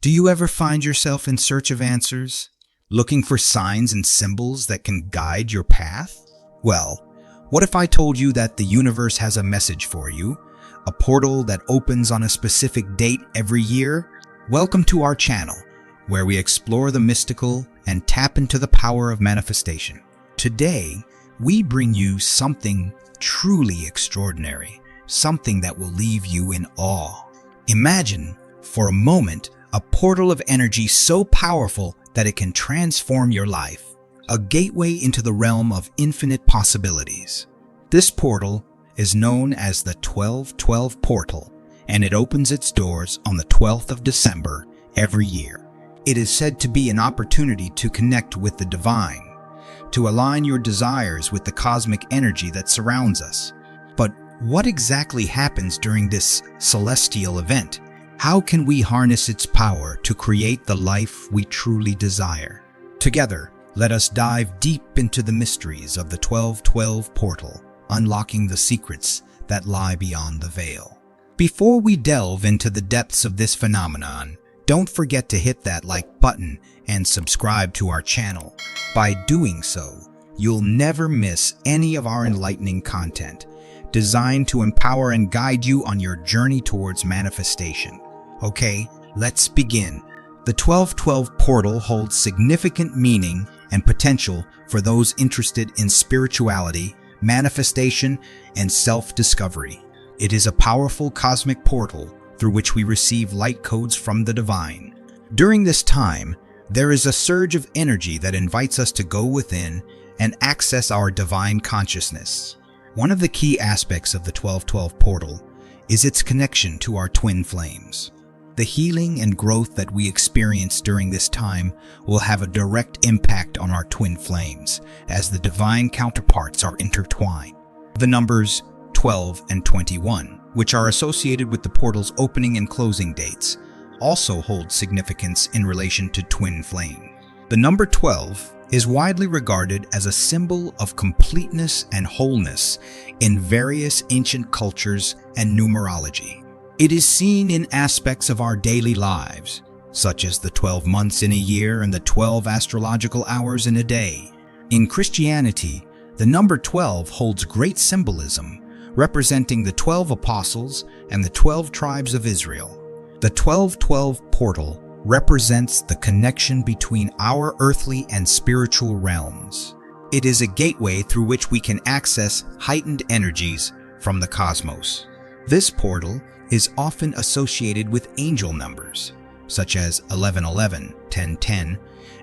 Do you ever find yourself in search of answers, looking for signs and symbols that can guide your path? Well, what if I told you that the universe has a message for you, a portal that opens on a specific date every year? Welcome to our channel, where we explore the mystical and tap into the power of manifestation. Today, we bring you something truly extraordinary, something that will leave you in awe. Imagine, for a moment, a portal of energy so powerful that it can transform your life, a gateway into the realm of infinite possibilities. This portal is known as the 1212 portal, and it opens its doors on the 12th of December every year. It is said to be an opportunity to connect with the divine, to align your desires with the cosmic energy that surrounds us. But what exactly happens during this celestial event? How can we harness its power to create the life we truly desire? Together, let us dive deep into the mysteries of the 1212 portal, unlocking the secrets that lie beyond the veil. Before we delve into the depths of this phenomenon, don't forget to hit that like button and subscribe to our channel. By doing so, you'll never miss any of our enlightening content, designed to empower and guide you on your journey towards manifestation. Okay, let's begin. The 1212 portal holds significant meaning and potential for those interested in spirituality, manifestation, and self-discovery. It is a powerful cosmic portal through which we receive light codes from the divine. During this time, there is a surge of energy that invites us to go within and access our divine consciousness. One of the key aspects of the 1212 portal is its connection to our twin flames. The healing and growth that we experience during this time will have a direct impact on our twin flames as the divine counterparts are intertwined. The numbers 12 and 21, which are associated with the portal's opening and closing dates, also hold significance in relation to twin flame. The number 12 is widely regarded as a symbol of completeness and wholeness in various ancient cultures and numerology. It is seen in aspects of our daily lives, such as the 12 months in a year and the 12 astrological hours in a day. In Christianity, the number 12 holds great symbolism, representing the 12 apostles and the 12 tribes of Israel. The 1212 portal represents the connection between our earthly and spiritual realms. It is a gateway through which we can access heightened energies from the cosmos. This portal is often associated with angel numbers, such as 1111, 1010,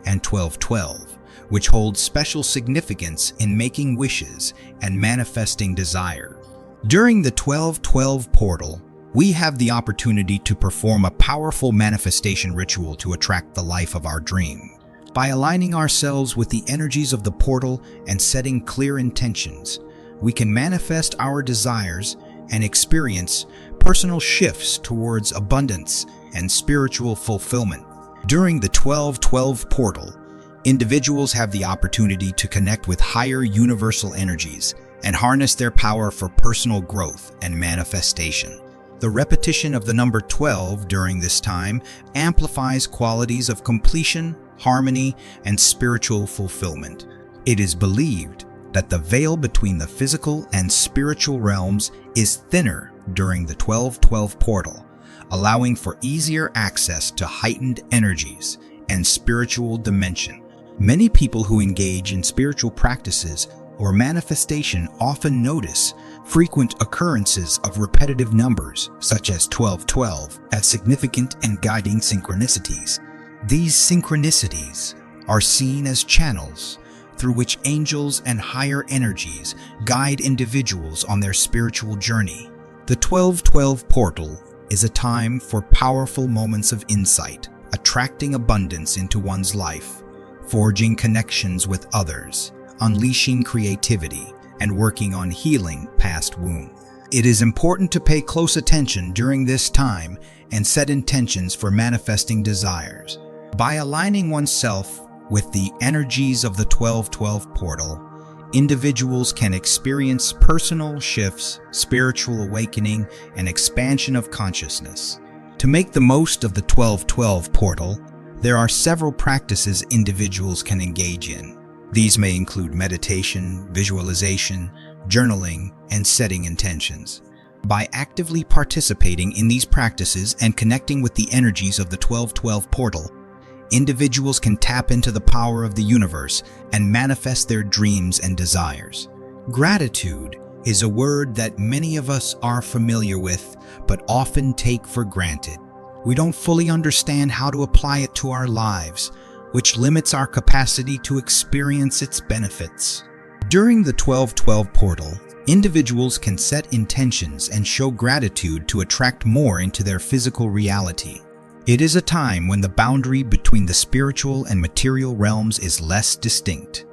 and 1212, which hold special significance in making wishes and manifesting desire. During the 1212 portal, we have the opportunity to perform a powerful manifestation ritual to attract the life of our dream. By aligning ourselves with the energies of the portal and setting clear intentions, we can manifest our desires and experience personal shifts towards abundance and spiritual fulfillment. During the 1212 portal, individuals have the opportunity to connect with higher universal energies and harness their power for personal growth and manifestation. The repetition of the number 12 during this time amplifies qualities of completion, harmony, and spiritual fulfillment. It is believed that the veil between the physical and spiritual realms is thinner during the 1212 portal, allowing for easier access to heightened energies and spiritual dimension. Many people who engage in spiritual practices or manifestation often notice frequent occurrences of repetitive numbers, such as 1212, as significant and guiding synchronicities. These synchronicities are seen as channels through which angels and higher energies guide individuals on their spiritual journey. The 1212 portal is a time for powerful moments of insight, attracting abundance into one's life, forging connections with others, unleashing creativity, and working on healing past wounds. It is important to pay close attention during this time and set intentions for manifesting desires. By aligning oneself with the energies of the 1212 portal, individuals can experience personal shifts, spiritual awakening, and expansion of consciousness. To To make the most of the 1212 portal, there are several practices individuals can engage in. These may include meditation, visualization, journaling, and setting intentions. By actively participating in these practices and connecting with the energies of the 1212 portal, individuals can tap into the power of the universe and manifest their dreams and desires. Gratitude is a word that many of us are familiar with, but often take for granted. We don't fully understand how to apply it to our lives, which limits our capacity to experience its benefits. During the 1212 portal, individuals can set intentions and show gratitude to attract more into their physical reality. It is a time when the boundary between the spiritual and material realms is less distinct,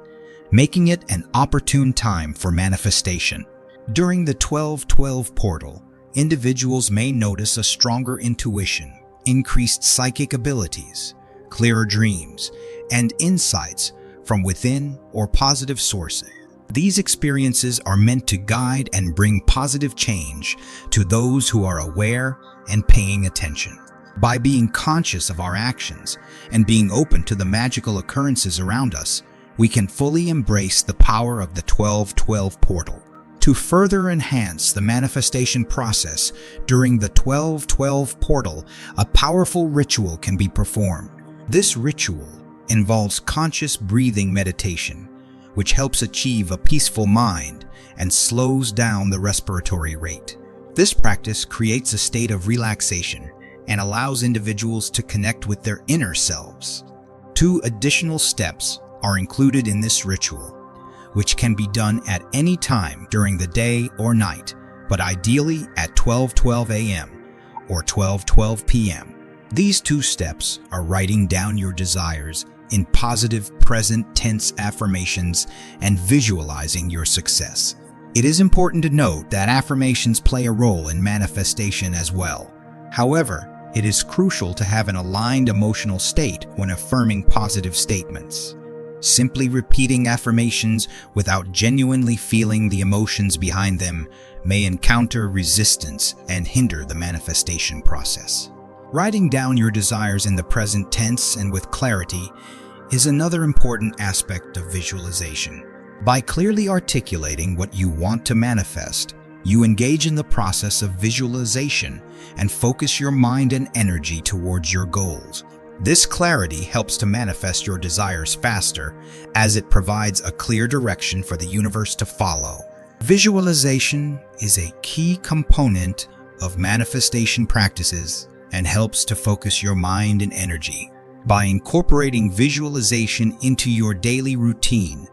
making it an opportune time for manifestation. During the 1212 portal, individuals may notice a stronger intuition, increased psychic abilities, clearer dreams, and insights from within or positive sources. These experiences are meant to guide and bring positive change to those who are aware and paying attention. By being conscious of our actions and being open to the magical occurrences around us, we can fully embrace the power of the 1212 portal. To further enhance the manifestation process during the 1212 portal, a powerful ritual can be performed. This ritual involves conscious breathing meditation, which helps achieve a peaceful mind and slows down the respiratory rate. This practice creates a state of relaxation and allows individuals to connect with their inner selves. 2 additional steps are included in this ritual, which can be done at any time during the day or night, but ideally at 12:12 a.m. or 12:12 p.m. These 2 steps are writing down your desires in positive present tense affirmations and visualizing your success. It is important to note that affirmations play a role in manifestation as well. However, it is crucial to have an aligned emotional state when affirming positive statements. Simply repeating affirmations without genuinely feeling the emotions behind them may encounter resistance and hinder the manifestation process. Writing down your desires in the present tense and with clarity is another important aspect of visualization. By clearly articulating what you want to manifest, you engage in the process of visualization and focus your mind and energy towards your goals. This clarity helps to manifest your desires faster, as it provides a clear direction for the universe to follow. Visualization is a key component of manifestation practices and helps to focus your mind and energy. By incorporating visualization into your daily routine,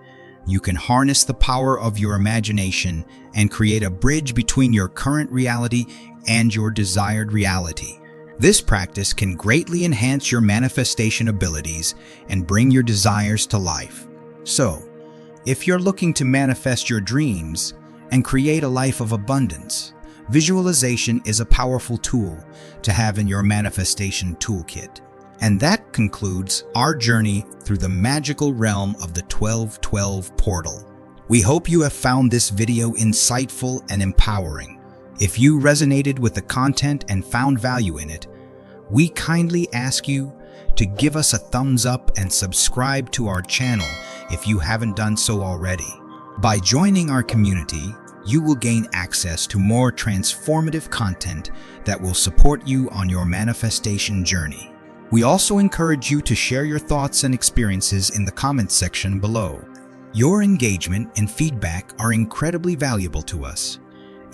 you can harness the power of your imagination and create a bridge between your current reality and your desired reality. This practice can greatly enhance your manifestation abilities and bring your desires to life. So, if you're looking to manifest your dreams and create a life of abundance, visualization is a powerful tool to have in your manifestation toolkit. And that concludes our journey through the magical realm of the 1212 portal. We hope you have found this video insightful and empowering. If you resonated with the content and found value in it, we kindly ask you to give us a thumbs up and subscribe to our channel if you haven't done so already. By joining our community, you will gain access to more transformative content that will support you on your manifestation journey. We also encourage you to share your thoughts and experiences in the comments section below. Your engagement and feedback are incredibly valuable to us,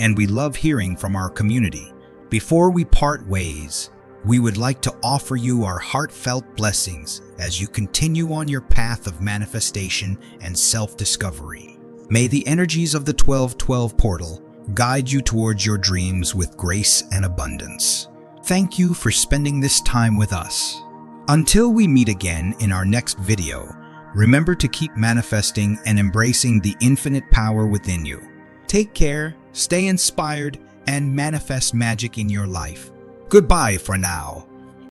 and we love hearing from our community. Before we part ways, we would like to offer you our heartfelt blessings as you continue on your path of manifestation and self-discovery. May the energies of the 1212 portal guide you towards your dreams with grace and abundance. Thank you for spending this time with us. Until we meet again in our next video, remember to keep manifesting and embracing the infinite power within you. Take care, stay inspired, and manifest magic in your life. Goodbye for now.